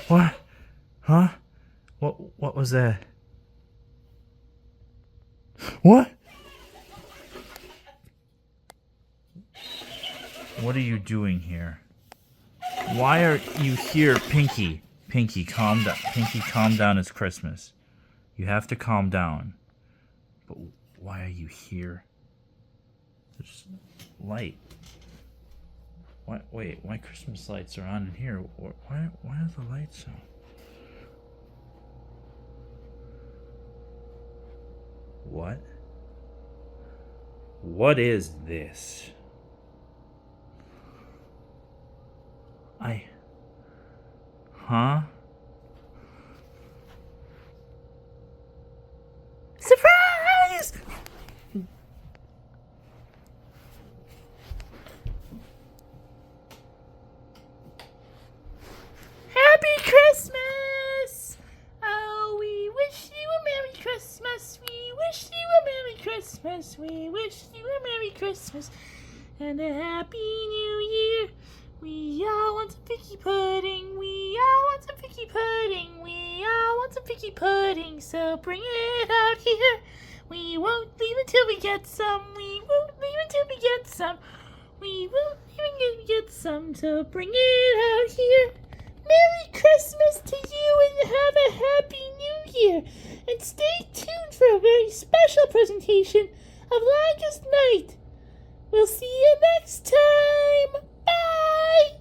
What? Huh? What was that? What? What are you doing here? Why are you here, Pinky? Pinky, calm down. Pinky, calm down. It's Christmas. You have to calm down. But why are you here? There's light. Wait, why Christmas lights are on in here? Why are the lights on? What? What is this? Huh? Surprise! Happy Christmas! Oh, we wish you a Merry Christmas. We wish you a Merry Christmas. We wish you a Merry Christmas and a Happy New Year. We all want some picky pudding. We all want some picky pudding. We all want some picky pudding. So bring it out here. We won't leave until we get some. We won't leave until we get some. We won't leave until we get some. So bring it out here. Merry Christmas to you and have a Happy New Year. And stay tuned for a very special presentation of Longest Night. We'll see you next time. Bye!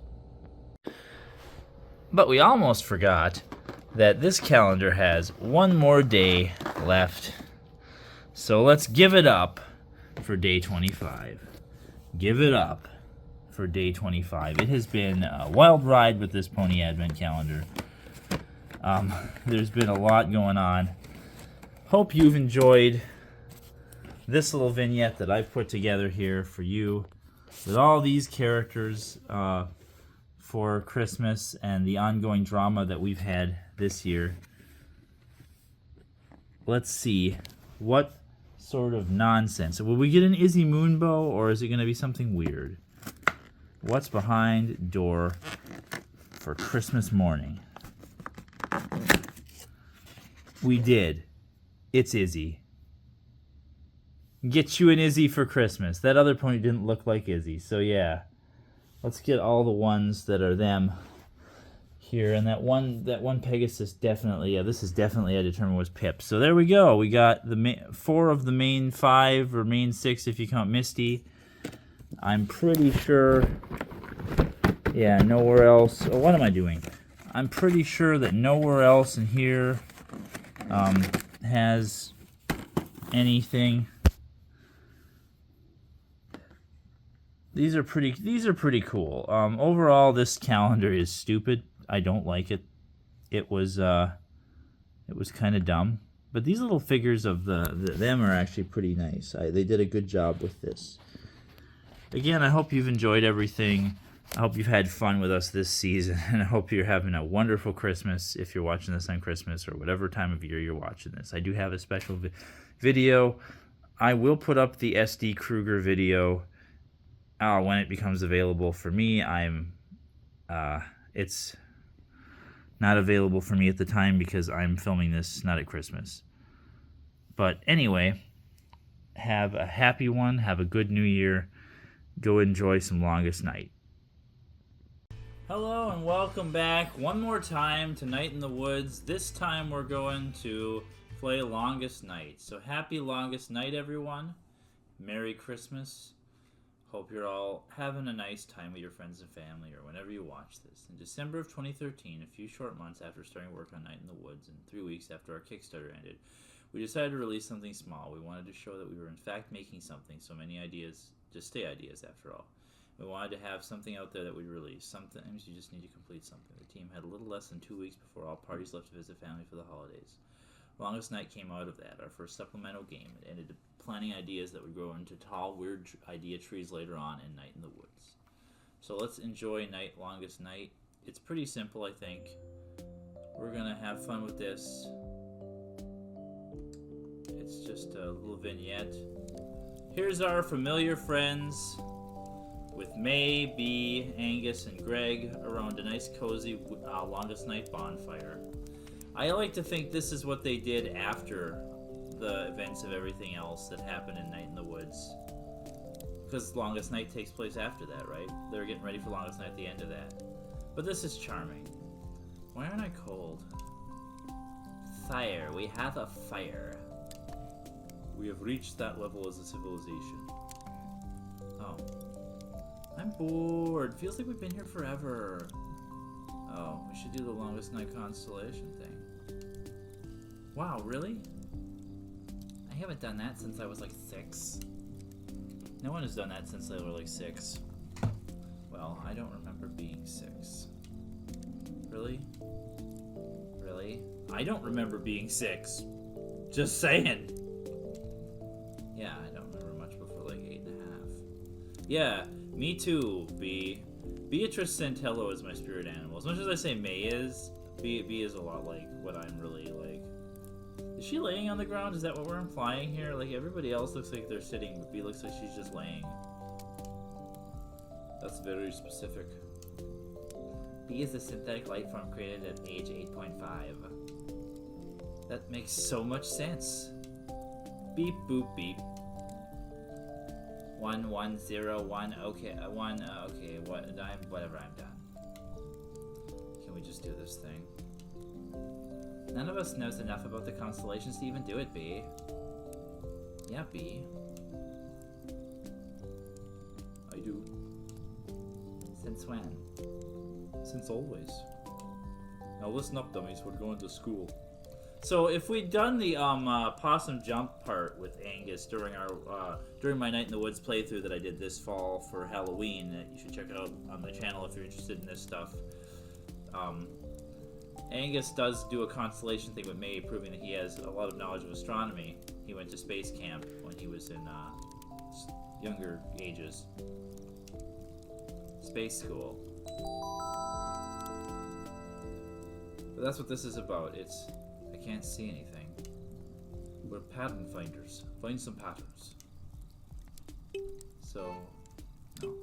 But we almost forgot that this calendar has one more day left. So let's give it up for day 25. Give it up for day 25. It has been a wild ride with this Pony Advent calendar. There's been a lot going on. Hope you've enjoyed this little vignette that I've put together here for you with all these characters for Christmas and the ongoing drama that we've had this year. Let's see, what sort of nonsense. Will we get an Izzy Moonbow, or is it going to be something weird? What's behind door for Christmas morning? We did. It's Izzy. Get you an Izzy for Christmas. That other pony didn't look like Izzy, so yeah. Let's get all the ones that are them here. And that one Pegasus definitely, yeah, this is definitely I determined was Pip. So there we go. We got the 4 of the main 5, or main 6 if you count Misty. I'm pretty sure, yeah, nowhere else. Oh, what am I doing? I'm pretty sure that nowhere else in here has anything. These are pretty cool. Overall, this calendar is stupid. I don't like it. It was kind of dumb. But these little figures of them are actually pretty nice. They did a good job with this. Again, I hope you've enjoyed everything. I hope you've had fun with us this season, and I hope you're having a wonderful Christmas if you're watching this on Christmas or whatever time of year you're watching this. I do have a special video. I will put up the SD Kruger video when it becomes available for me. It's not available for me at the time because I'm filming this not at Christmas. But anyway, have a happy one. Have a good New Year. Go enjoy some Longest Night. Hello and welcome back one more time to Night in the Woods. This time we're going to play Longest Night. So happy Longest Night, everyone. Merry Christmas. Hope you're all having a nice time with your friends and family or whenever you watch this. In December of 2013, a few short months after starting work on Night in the Woods and 3 weeks after our Kickstarter ended, we decided to release something small. We wanted to show that we were in fact making something, so many ideas just stay ideas after all. We wanted to have something out there that we'd release. Sometimes you just need to complete something. The team had a little less than 2 weeks before all parties left to visit family for the holidays. Longest Night came out of that, our first supplemental game. It ended up planning ideas that would grow into tall, weird idea trees later on in Night in the Woods. So let's enjoy Longest Night. It's pretty simple, I think. We're going to have fun with this. It's just a little vignette. Here's our familiar friends with May, Bee, Angus, and Greg around a nice cozy longest night bonfire. I like to think this is what they did after the events of everything else that happened in Night in the Woods. Because Longest Night takes place after that, right? They're getting ready for Longest Night at the end of that. But this is charming. Why aren't I cold? Fire. We have a fire. We have reached that level as a civilization. Oh. I'm bored. Feels like we've been here forever. Oh, we should do the Longest Night constellation thing. Wow, really? I haven't done that since I was like 6. No one has done that since they were like 6. Well, I don't remember being 6. Really? Really? I don't remember being 6. Just saying. Yeah, I don't remember much before like 8.5. Yeah, me too, Bee. Beatrice Santello is my spirit animal. As much as I say May is, Bee is a lot like what I'm really like. Is she laying on the ground? Is that what we're implying here? Like, everybody else looks like they're sitting, but Bee looks like she's just laying. That's very specific. Bee is a synthetic life form created at age 8.5. That makes so much sense. Beep, boop, beep. 1101. Okay, okay. Whatever. I'm done. Can we just do this thing? None of us knows enough about the constellations to even do it, Bee. Yeah, Bee. I do. Since when? Since always. Now listen up, dummies. We're going to school. So if we'd done the possum jump part with Angus during our during my Night in the Woods playthrough that I did this fall for Halloween, that you should check out on my channel if you're interested in this stuff. Angus does do a constellation thing with May, proving that he has a lot of knowledge of astronomy. He went to space camp when he was in younger ages. Space school. But that's what this is about. I can't see anything. We're pattern finders. Find some patterns. So, no.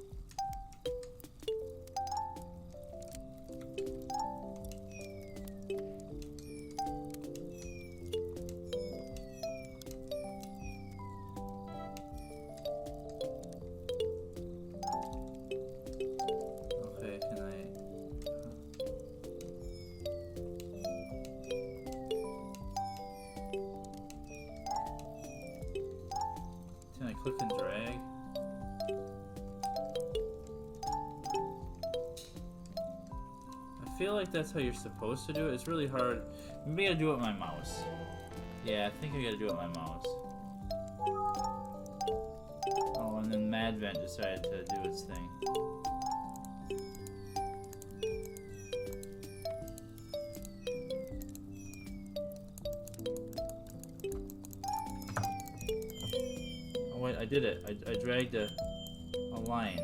Click and drag. I feel like that's how you're supposed to do it. It's really hard. Maybe I gotta do it with my mouse. Yeah, I think I gotta do it with my mouse. Oh, and then Madvent decided to do its thing. I did it. I dragged a line.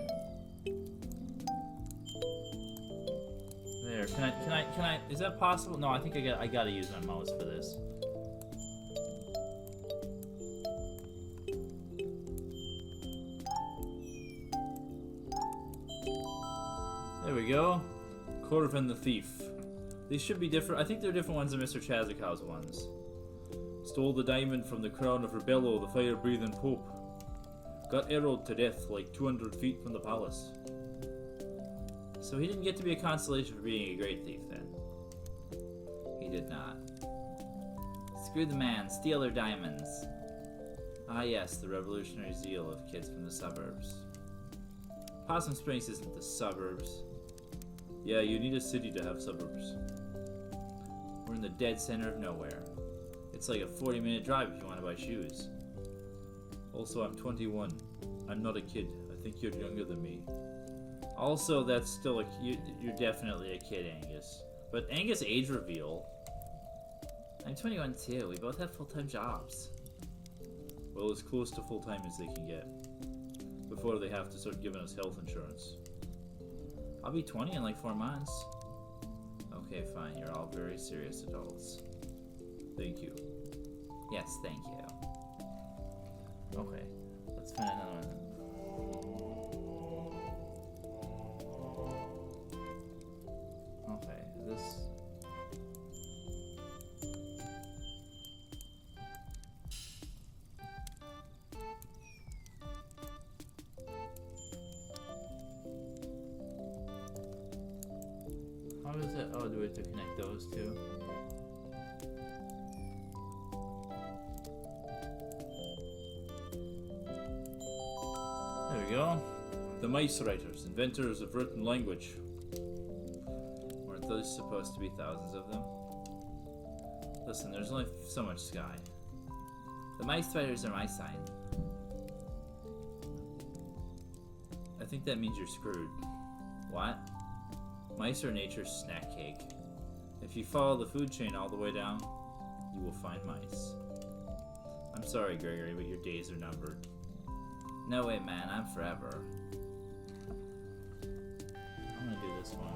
There. Can I? Is that possible? No, I think I gotta use my mouse for this. There we go. Corvin the Thief. These should be different. I think they're different ones than Mr. Chazikow's ones. Stole the diamond from the crown of Rebello, the fire-breathing pope. Got arrowed to death like 200 feet from the palace. So he didn't get to be a consolation for being a great thief then. He did not. Screw the man, steal their diamonds. Ah yes, the revolutionary zeal of kids from the suburbs. Possum Springs isn't the suburbs. Yeah, you need a city to have suburbs. We're in the dead center of nowhere. It's like a 40-minute drive if you want to buy shoes. Also, I'm 21. I'm not a kid. I think you're younger than me. Also, that's still you're definitely a kid, Angus. But Angus' age reveal. I'm 21 too. We both have full-time jobs. Well, as close to full-time as they can get. Before they have to start giving us health insurance. I'll be 20 in like 4 months. Okay, fine. You're all very serious adults. Thank you. Yes, thank you. Okay, let's find another one. How is it? Oh, do we have to connect those two? There we go. The mice writers, inventors of written language. Weren't those supposed to be thousands of them? Listen, there's only so much sky. The mice writers are my sign. I think that means you're screwed. What? Mice are nature's snack cake. If you follow the food chain all the way down, you will find mice. I'm sorry, Gregory, but your days are numbered. No way, man, I'm forever. I'm gonna do this one.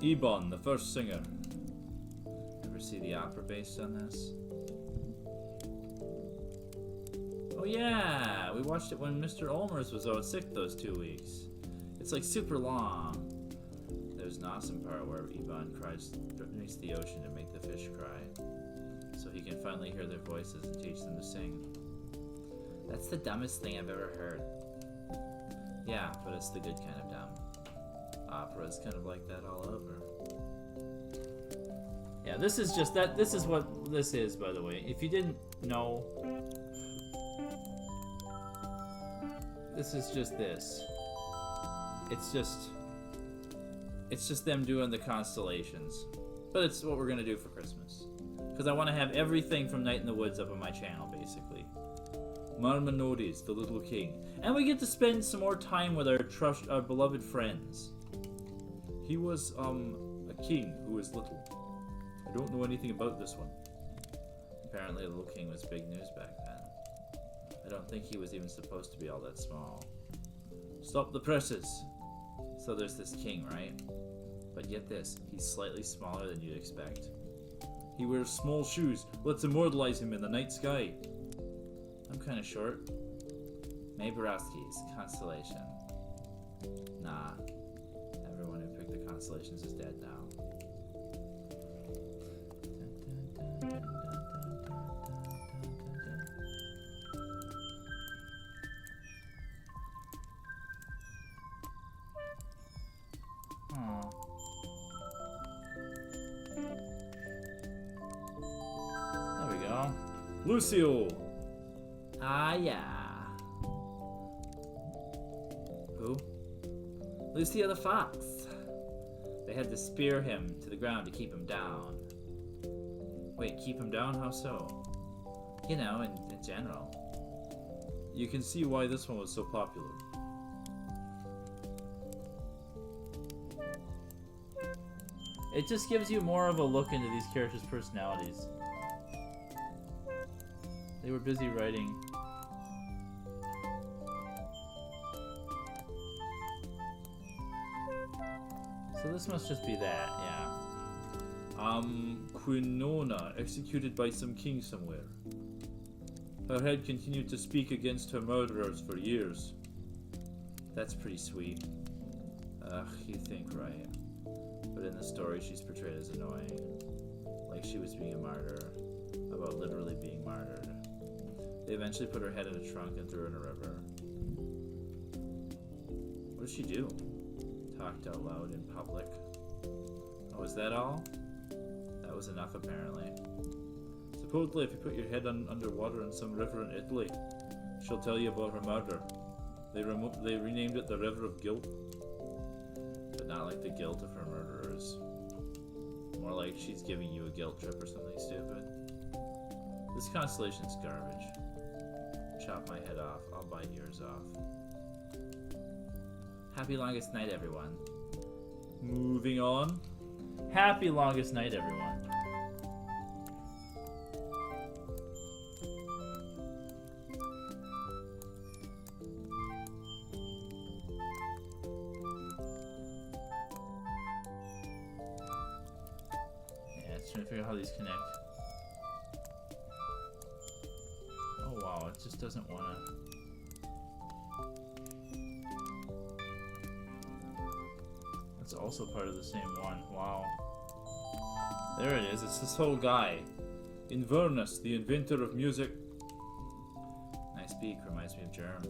Ebon, the first singer. Ever see the opera based on this? Oh yeah, we watched it when Mr. Olmers was out sick those 2 weeks. It's like super long. There's an awesome part where Ebon cries beneath the ocean to make the fish cry, so he can finally hear their voices and teach them to sing. That's the dumbest thing I've ever heard. Yeah, but it's the good kind of dumb. Opera's kind of like that all over. Yeah, this is just that. This is what this is, by the way. If you didn't know, this is just this. It's just them doing the constellations. But it's what we're gonna do for Christmas. Because I want to have everything from Night in the Woods up on my channel, basically. Marmonodis, the little king. And we get to spend some more time with our beloved friends. He was, a king who was little. I don't know anything about this one. Apparently the little king was big news back then. I don't think he was even supposed to be all that small. Stop the presses! So there's this king, right? But get this, he's slightly smaller than you'd expect. He wears small shoes. Let's immortalize him in the night sky. I'm kinda short. Mayborowski's Constellation. Nah. Everyone who picked the constellations is dead now. There we go. Lucio! Ah, yeah. Who? Lucio the Fox. They had to spear him to the ground to keep him down. Wait, keep him down? How so? You know, in general. You can see why this one was so popular. It just gives you more of a look into these characters' personalities. They were busy writing. So this must just be that, yeah. Quinona, executed by some king somewhere. Her head continued to speak against her murderers for years. That's pretty sweet. Ugh, you think right. But in the story, she's portrayed as annoying. Like she was being a martyr. About literally being martyred. They eventually put her head in a trunk and threw her in a river. What did she do? Talked out loud in public. Oh, is that all? That was enough, apparently. Supposedly, if you put your head underwater in some river in Italy, she'll tell you about her murder. They renamed it the River of Guilt. But not like the guilt of her murderers. More like she's giving you a guilt trip or something stupid. This constellation's garbage. Chop my head off, I'll bite yours off. Happy longest night, everyone. Moving on. Happy longest night, everyone. Yeah, just trying to figure out how these connect. Oh wow, it just doesn't want to. It's also part of the same one. Wow. There it is. It's this whole guy. Inverness, the inventor of music. speak reminds me of Germ.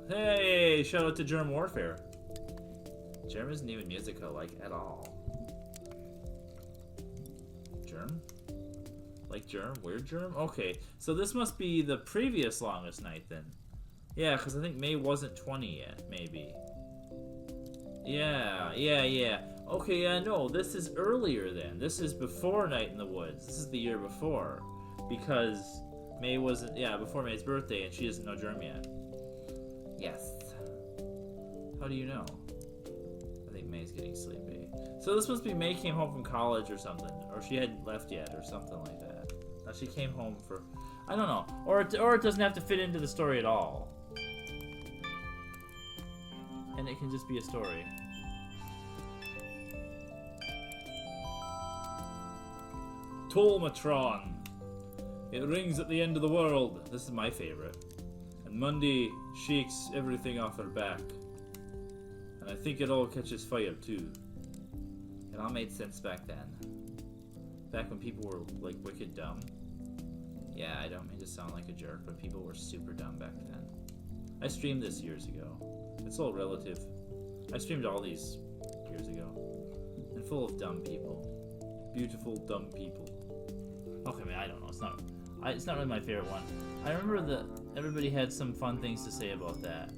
Hey, shout out to Germ Warfare. Germ isn't even musical, like, at all. Germ? Like Germ? Weird Germ? Okay, so this must be the previous longest night then. Yeah, because I think May wasn't 20 yet, maybe. Yeah. Okay, yeah, no, this is earlier then. This is before Night in the Woods. This is the year before. Because May wasn't, yeah, before May's birthday, and she doesn't know Germ yet. Yes. How do you know? I think May's getting sleepy. So this must be May came home from college or something. Or she hadn't left yet or something like that. Now she came home for... I don't know. Or it doesn't have to fit into the story at all. And it can just be a story. Tolmatron. It rings at the end of the world. This is my favorite. And Monday shakes everything off her back. And I think it all catches fire too. It all made sense back then. Back when people were like wicked dumb. Yeah, I don't mean to sound like a jerk, but people were super dumb back then. I streamed this years ago. It's all relative. I streamed all these years ago. And full of dumb people. Beautiful dumb people. Okay, man, I don't know. It's not really my favorite one. I remember that everybody had some fun things to say about that.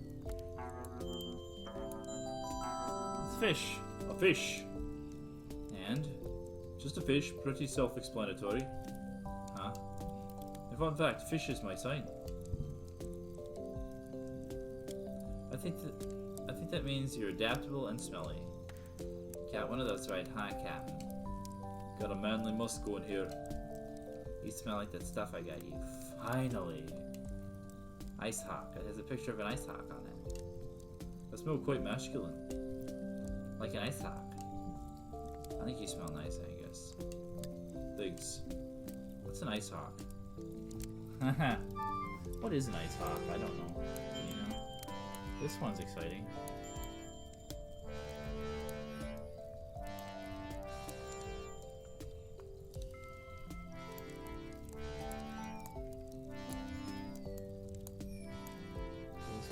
It's fish. A fish. And just a fish, pretty self-explanatory. Huh? In fun fact, fish is my sign. I think that means you're adaptable and smelly. Cat, one of those right, huh, Captain? Got a manly musk going here. You smell like that stuff I got you. Finally. Ice hawk. It has a picture of an ice hawk on it. I smell quite masculine. Like an ice hawk. I think you smell nice, I guess. Thanks. What's an ice hawk? What is an ice hawk? I don't know. You know? This one's exciting.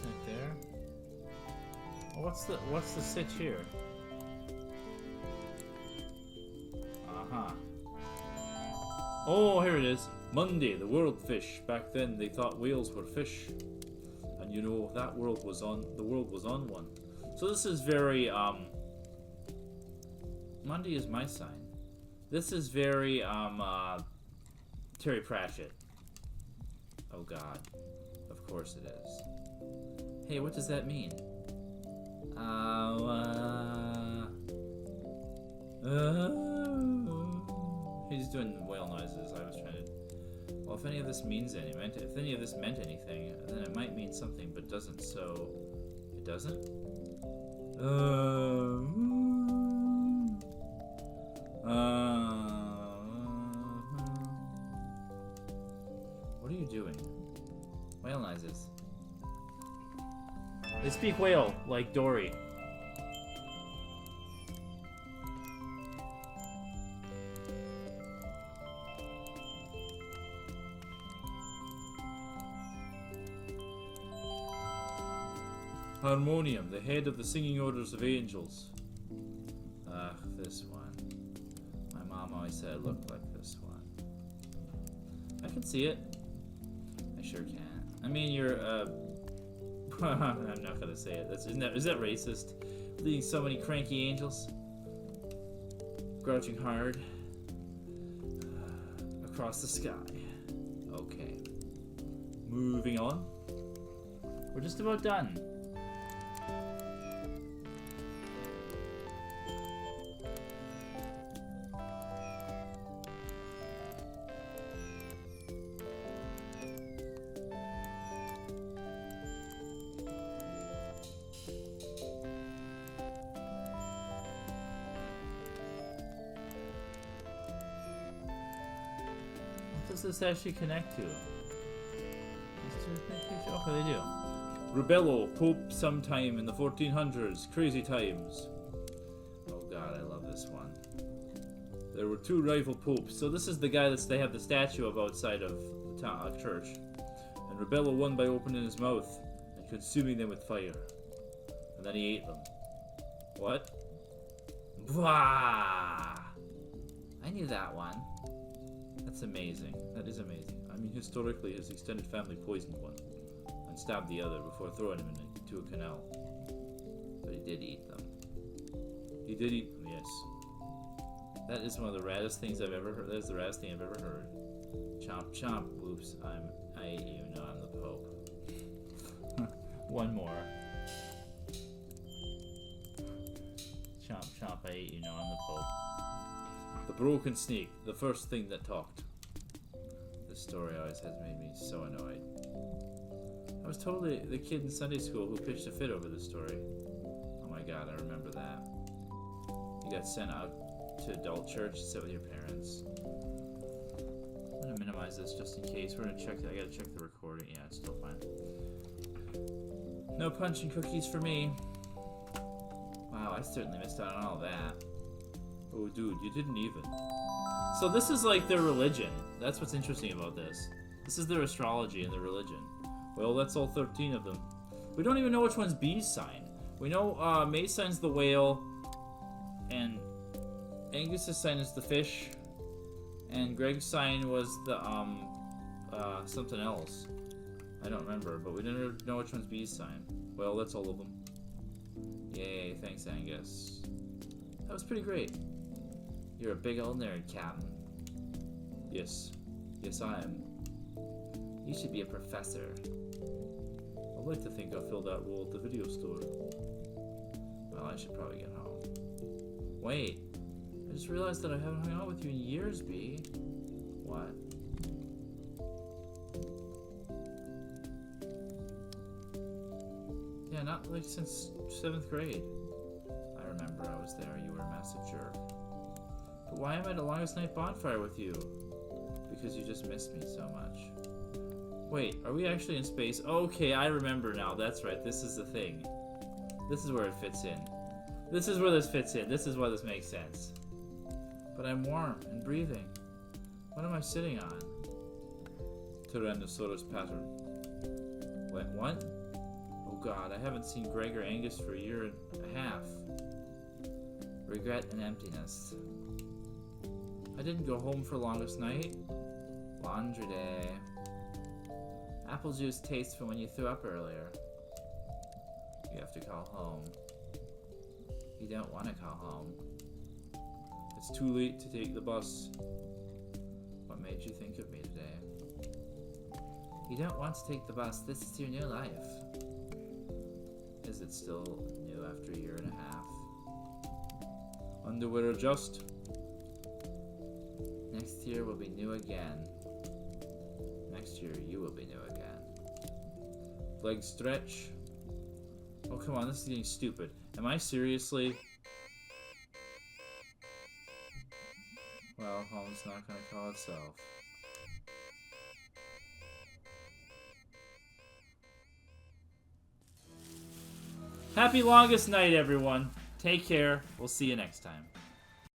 Disconnect there. What's the sitch here? Uh-huh. Oh, here it is. Monday, the world fish. Back then they thought whales were fish. And you know, the world was on one. So this is very, Monday is my sign. This is very, Terry Pratchett. Oh god. Of course it is. Hey, what does that mean? He's doing whale noises. I was trying to... Well, if any of this means if any of this meant anything, then it might mean something, but doesn't, so... It doesn't? What are you doing? Whale noises. They speak whale, like Dory. Harmonium, the head of the singing orders of angels. Ah, this one. My mom always said it looked like this one. I can see it. I sure can. I mean, you're, I'm not gonna say it. Is that racist? Leading so many cranky angels. Crouching hard. Across the sky. Okay. Moving on. We're just about done. What does this actually connect to? Okay, they do. Rebello, Pope sometime in the 1400s. Crazy times. Oh god, I love this one. There were two rival popes. So this is the guy they have the statue of outside of the town, church. Rebello won by opening his mouth and consuming them with fire. And then he ate them. What? Blah! I knew that one. That's amazing. That is amazing. I mean, historically, his extended family poisoned one and stabbed the other before throwing him into a canal. But he did eat them. He did eat them, yes. That is one of the raddest things I've ever heard. That is the raddest thing I've ever heard. Chomp, chomp. Whoops. I ate you. No, I'm the Pope. One more. Chomp, chomp. I ate you. No, I'm the Pope. The broken snake. The first thing that talked. This story always has made me so annoyed. I was totally the kid in Sunday school who pitched a fit over this story. Oh my god, I remember that. You got sent out to adult church to sit with your parents. I'm gonna minimize this just in case. We're gonna check. I gotta check the recording. Yeah, it's still fine. No punch and cookies for me. Wow, I certainly missed out on all that. Oh, dude, you didn't even. So this is like their religion. That's what's interesting about this. This is their astrology and their religion. Well, that's all 13 of them. We don't even know which one's B's sign. We know May's sign's the whale, and Angus's sign is the fish, and Greg's sign was the something else. I don't remember, but we didn't know which one's B's sign. Well, that's all of them. Yay, thanks, Angus. That was pretty great. You're a big old nerd, Captain. Yes. Yes, I am. You should be a professor. I'd like to think I'll fill that role at the video store. Well, I should probably get home. Wait. I just realized that I haven't hung out with you in years, B. What? Yeah, not like since 7th grade. I remember I was there. You were a massive jerk. But why am I at the longest night bonfire with you? Because you just missed me so much. Wait, are we actually in space? Okay, I remember now. That's right. This is the thing. This is where it fits in. This is where this fits in. This is why this makes sense. But I'm warm and breathing. What am I sitting on? Tyrannosaurus pattern. Wait, what? Oh god, I haven't seen Greg or Angus for a year and a half. Regret and emptiness. I didn't go home for longest night. Laundry day. Apple juice tastes from when you threw up earlier. You have to call home. You don't want to call home. It's too late to take the bus. What made you think of me today? You don't want to take the bus. This is your new life. Is it still new after a year and a half? Underwear adjust. Next year will be new again. Next year you will be new again. Leg stretch. Oh, come on, this is getting stupid. Am I seriously? Well, home's not gonna call itself. Happy longest night, everyone. Take care. We'll see you next time.